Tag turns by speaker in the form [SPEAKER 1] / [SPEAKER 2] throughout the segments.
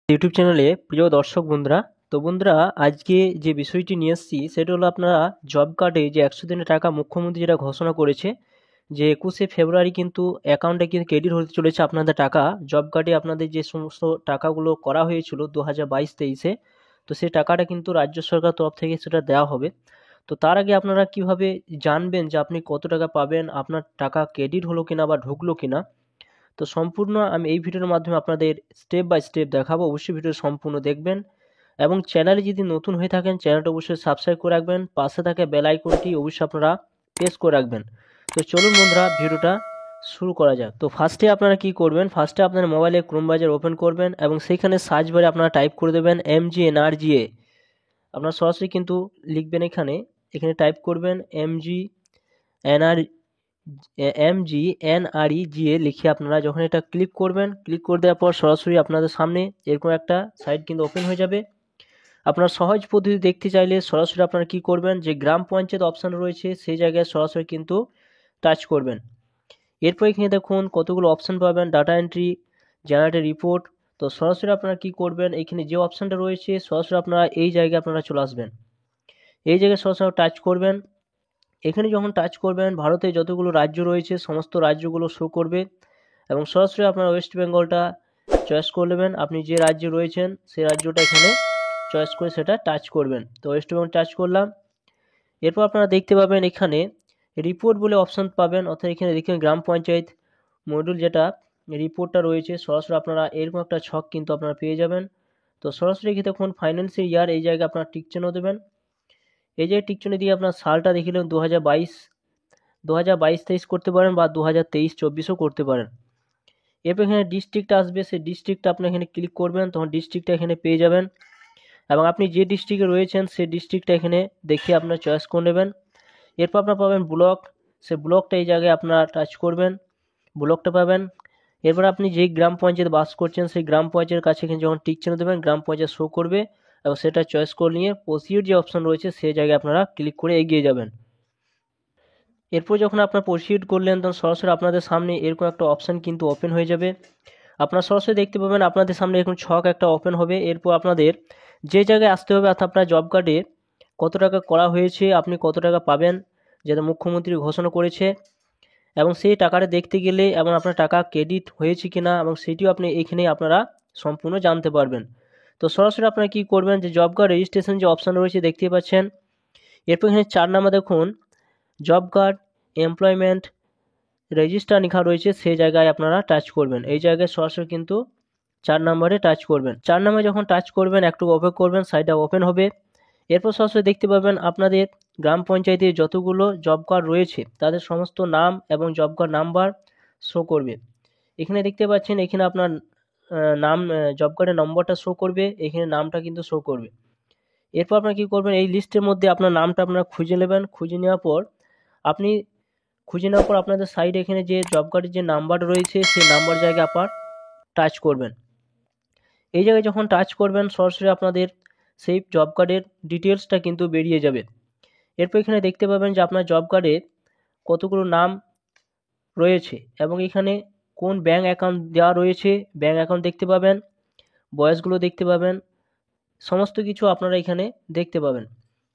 [SPEAKER 1] YouTube চ্যানেলে প্রিয় দর্শক বন্ধুরা, তো বন্ধুরা আজকে যে বিষয়টি নিয়ে এসেছি সেটা হলো আপনারা জব কার্ডে যে 100 দিনের টাকা মুখ্যমন্ত্রী যেটা ঘোষণা করেছে যে 21শে ফেব্রুয়ারি কিন্তু অ্যাকাউন্টে কিন্তু ক্রেডিট হতে চলেছে আপনাদের টাকা। জব কার্ডে আপনাদের যে সমস্ত টাকাগুলো করা হয়েছিল 2022-23-এ, তো সেই টাকাটা কিন্তু রাজ্য সরকার তরফ থেকে সেটা দেওয়া হবে। তো তার আগে আপনারা কিভাবে জানবেন যে আপনি কত টাকা পাবেন, আপনার টাকা ক্রেডিট হলো কিনা বা ঢুকলো কিনা, তো সম্পূর্ণ আমি এই ভিডিওর মাধ্যমে আপনাদের স্টেপ বাই স্টেপ দেখাবো। অবশ্যই ভিডিও সম্পূর্ণ দেখবেন এবং চ্যানেলে যদি নতুন হয়ে থাকেন চ্যানেলটা অবশ্যই সাবস্ক্রাইব করে রাখবেন, পাশে থাকা বেল আইকনটি অবশ্যই আপনারা প্রেস করে রাখবেন। তো চলুন বন্ধুরা ভিডিওটা শুরু করা যাক। তো ফার্স্টে আপনারা কি করবেন, ফার্স্টে আপনার মোবাইলে ক্রোম ব্রাউজার ওপেন করবেন এবং সেইখানে সার্চ বারে আপনারা টাইপ করে দেবেন MGNRGA। আপনারা সরাসরি কিন্তু লিখবেন, এখানে এখানে টাইপ করবেন MGNREGA লিখে আপনারা যখন এটা ক্লিক করবেন, ক্লিক করে দেওয়ার পর সরাসরি আপনাদের সামনে এরকম একটা সাইট কিন্তু ওপেন হয়ে যাবে। আপনার সহজ পদ্ধতি দেখতে চাইলে সরাসরি আপনারা কি করবেন, যে গ্রাম পঞ্চায়েত অপশান রয়েছে সেই জায়গায় সরাসরি কিন্তু টাচ করবেন। এরপর এখানে দেখুন কতগুলো অপশান পাবেন, ডাটা এন্ট্রি, জেনারেটেড রিপোর্ট। তো সরাসরি আপনারা কি করবেন, এখানে যে অপশানটা রয়েছে সরাসরি আপনারা এই জায়গায় আপনারা চলে আসবেন, এই জায়গায় সরাসরি টাচ করবেন। এখানে যখন টাচ করবেন ভারতে যতগুলো রাজ্য রয়েছে সমস্ত রাজ্যগুলো শো করবে এবং সরাসরি আপনার ওয়েস্ট বেঙ্গলটা চয়েস করে নেবেন। আপনি যে রাজ্যে রয়েছেন সেই রাজ্যটা এখানে চয়েস করে সেটা টাচ করবেন। তো ওয়েস্ট বেঙ্গল টাচ করলাম। এরপর আপনারা দেখতে পাবেন এখানে রিপোর্ট বলে অপশান পাবেন, অর্থাৎ এখানে দেখবেন গ্রাম পঞ্চায়েত মডিউল যেটা রিপোর্টটা রয়েছে সরাসরি আপনারা এরকম একটা ছক কিন্তু আপনারা পেয়ে যাবেন। তো সরাসরি এখানে দেখুন ফাইন্যান্সিয়াল ইয়ার, এই জায়গায় আপনারা টিক চিহ্ন দেবেন। এই যে টিক চিহ্ন দিয়ে আপনার সালটা দেখিলেন 2022-23 করতে পারেন বা 2023-24ও করতে পারেন। এরপর এখানে ডিস্ট্রিক্ট আসবে, সেই ডিস্ট্রিক্টটা আপনি এখানে ক্লিক করবেন, তখন ডিস্ট্রিক্টটা এখানে পেয়ে যাবেন এবং আপনি যে ডিস্ট্রিক্টে রয়েছেন সেই ডিস্ট্রিক্টটা এখানে দেখে আপনার চয়েস করে নেবেন। এরপর আপনার পাবেন ব্লক, সেই ব্লকটা এই জায়গায় আপনারা টাচ করবেন, ব্লকটা পাবেন। এরপর আপনি যেই গ্রাম পঞ্চায়েত বাস করছেন সেই গ্রাম পঞ্চায়েতের কাছে এখানে যখন টিক চিহ্ন দেবেন গ্রাম পঞ্চায়েত শো করবে এবং সেটা চয়েস করে নিয়ে প্রসিডিউর যে অপশন রয়েছে সেই জায়গায় আপনারা ক্লিক করে এগিয়ে যাবেন। এরপর যখন আপনার প্রসিড করলেন তখন সরাসরি আপনাদের সামনে এরকম একটা অপশান কিন্তু ওপেন হয়ে যাবে। আপনারা সরাসরি দেখতে পাবেন আপনাদের সামনে এরকম ছক একটা ওপেন হবে। এরপর আপনাদের যে জায়গায় আসতে হবে, অর্থাৎ আপনার জব কার্ডে কত টাকা করা হয়েছে, আপনি কত টাকা পাবেন যেটা মুখ্যমন্ত্রী ঘোষণা করেছে, এবং সেই টাকাটা দেখতে গেলে এবং আপনার টাকা ক্রেডিট হয়েছে কিনা এবং সেটিও আপনি এখানে আপনারা সম্পূর্ণ জানতে পারবেন। তো সরাসরি আপনারা কি করবেন, যে জব কার্ড রেজিস্ট্রেশন যে অপশান রয়েছে দেখতে পাচ্ছেন, এরপর এখানে 4 নাম্বার দেখুন জব কার্ড এমপ্লয়মেন্ট রেজিস্টার লেখা রয়েছে, সেই জায়গায় আপনারা টাচ করবেন। এই জায়গায় সরাসরি কিন্তু 4 নম্বরে টাচ করবেন। 4 নম্বরে যখন টাচ করবেন একটু অপেক্ষা করবেন, সাইটটা ওপেন হবে। এরপর সরাসরি দেখতে পাবেন আপনাদের গ্রাম পঞ্চায়েতে যতগুলো জব কার্ড রয়েছে তাদের সমস্ত নাম এবং জব কার্ড নাম্বার শো করবে। এখানে দেখতে পাচ্ছেন এখানে আপনার নাম, জব কার্ডের নম্বরটা শো করবে, এখানে নামটা কিন্তু শো করবে। এরপর আপনারা কী করবেন, এই লিস্টের মধ্যে আপনার নামটা আপনারা খুঁজে নেবেন। খুঁজে নেওয়ার পর আপনাদের সাইডে এখানে যে জব কার্ডের যে নাম্বার রয়েছে সেই নাম্বার জায়গায় আপনার টাচ করবেন। এই জায়গায় যখন টাচ করবেন সরাসরি আপনাদের সেই জব কার্ডের ডিটেলসটা কিন্তু বেরিয়ে যাবে। এরপর এখানে দেখতে পাবেন যে আপনার জব কার্ডে কতগুলো নাম রয়েছে এবং এখানে কোন ব্যাঙ্ক অ্যাকাউন্ট দেওয়া রয়েছে, ব্যাঙ্ক অ্যাকাউন্ট দেখতে পাবেন, বয়সগুলো দেখতে পাবেন, সমস্ত কিছু আপনারা এখানে দেখতে পাবেন।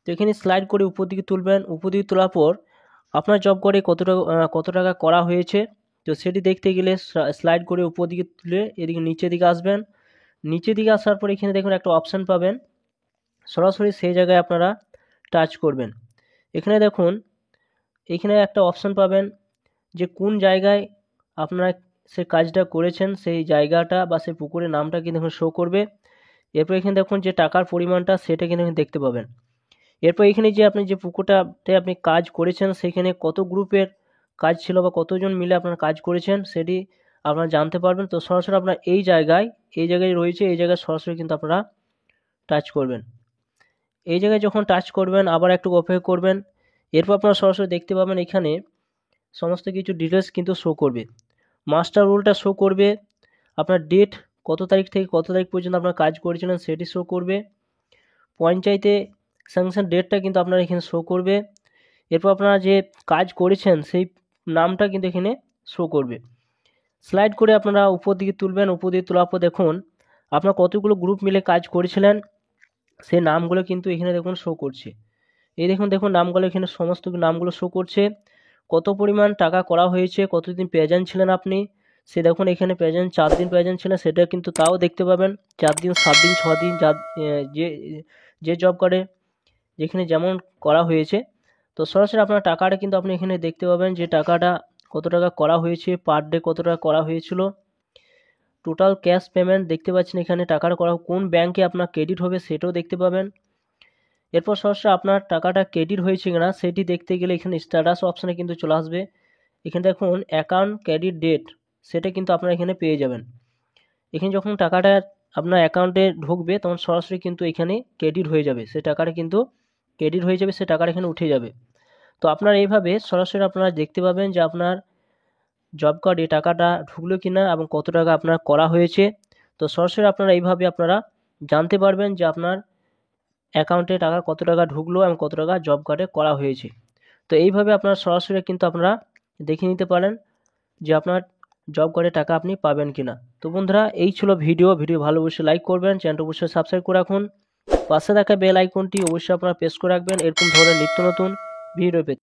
[SPEAKER 1] তো এখানে স্লাইড করে উপর দিকে তুলবেন, উপর দিকে তোলার পর আপনার জব কার্ডে কত টাকা করা হয়েছে, তো সেটি দেখতে গেলে স্লাইড করে উপর দিকে তুলে এদিকে নিচের দিকে আসবেন। নিচের দিকে আসার পর এখানে দেখুন একটা অপশান পাবেন, সরাসরি সেই জায়গায় আপনারা টাচ করবেন। এখানে দেখুন এখানে একটা অপশান পাবেন যে কোন জায়গায় আপনারা সে কাজটা করেছেন, সেই জায়গাটা বা সেই পুকুরের নামটা কিন্তু এখন শো করবে। এরপর এখানে দেখুন যে টাকার পরিমাণটা সেটা কিন্তু দেখতে পাবেন। এরপর এখানে যে আপনি যে পুকুরটাতে আপনি কাজ করেছেন সেখানে কত গ্রুপের কাজ ছিল বা কতজন মিলে আপনার কাজ করেছেন সেটি আপনারা জানতে পারবেন। তো সরাসরি আপনার এই জায়গায় রয়েছে, এই জায়গায় সরাসরি কিন্তু আপনারা টাচ করবেন। এই জায়গায় যখন টাচ করবেন আবার একটু অপেক্ষা করবেন। এরপর আপনারা সরাসরি দেখতে পাবেন এখানে সমস্ত কিছু ডিটেলস কিন্তু শো করবে, মাস্টার রোলটা শো করবে, আপনার ডেট কত তারিখ থেকে কত তারিখ পর্যন্ত আপনার কাজ করেছিলেন সেটি শো করবে, পঞ্চায়েতে স্যাংশন ডেটটা কিন্তু আপনার এখানে শো করবে। এরপর আপনারা যে কাজ করেছেন সেই নামটা কিন্তু এখানে শো করবে। স্লাইড করে আপনারা উপর দিকে তুলবেন, উপর দিকে তোলার পর দেখুন আপনার কতগুলো গ্রুপ মিলে কাজ করেছিলেন সেই নামগুলো কিন্তু এখানে দেখুন শো করছে। এই দেখুন নামগুলো এখানে সমস্ত নামগুলো শো করছে। কত পরিমাণ টাকা করা হয়েছে, কতদিন প্রেজেন্ট ছিলেন আপনি, সে দেখুন এখানে প্রেজেন্ট 4 দিন প্রেজেন্ট ছিলেন, সেটা কিন্তু তাও দেখতে পাবেন। 4 দিন, 7 দিন, 6 দিন, যে জব কার্ডে যেখানে যেমন করা হয়েছে। তো সরাসরি আপনার টাকাটা কিন্তু আপনি এখানে দেখতে পাবেন যে টাকাটা কত টাকা করা হয়েছে, পার ডে কত টাকা করা হয়েছিল, টোটাল ক্যাশ পেমেন্ট দেখতে পাচ্ছেন এখানে টাকাটা করা কোন ব্যাংকে আপনার ক্রেডিট হবে সেটাও দেখতে পাবেন। এরপর সরাসরি আপনার টাকাটা ক্রেডিট হয়েছে কিনা সেটি দেখতে গেলে এখানে স্ট্যাটাস অপশানে কিন্তু চলে আসবে। এখানে দেখুন অ্যাকাউন্ট ক্রেডিট ডেট, সেটা কিন্তু আপনারা এখানে পেয়ে যাবেন। এখানে যখন টাকাটা আপনার অ্যাকাউন্টে ঢুকবে তখন সরাসরি কিন্তু এখানে ক্রেডিট হয়ে যাবে, সে টাকাটা কিন্তু ক্রেডিট হয়ে যাবে, সে টাকাটা এখানে উঠে যাবে। তো আপনারা এইভাবে সরাসরি আপনারা দেখতে পাবেন যে আপনার জব কার্ডে টাকাটা ঢুকলো কিনা এবং কত টাকা আপনার করা হয়েছে। তো সরাসরি আপনারা এইভাবে আপনারা জানতে পারবেন যে আপনার অ্যাকাউন্টে টাকা কত টাকা ঢুকলো এবং কত টাকা জব কার্ডে করা হয়েছে। তো এইভাবে আপনারা সরাসরি কিন্তু আপনারা দেখে নিতে পারেন যে আপনার জব কার্ডে টাকা আপনি পাবেন কিনা। তো বন্ধুরা এই ছিল ভিডিও ভালো অবশ্যই লাইক করবেন, চ্যানেলটা অবশ্যই সাবস্ক্রাইব করে রাখুন, পাশে থাকা বেল আইকনটি অবশ্যই আপনারা প্রেস করে রাখবেন এরকম ধরনের নিত্য নতুন ভিডিও পেতে।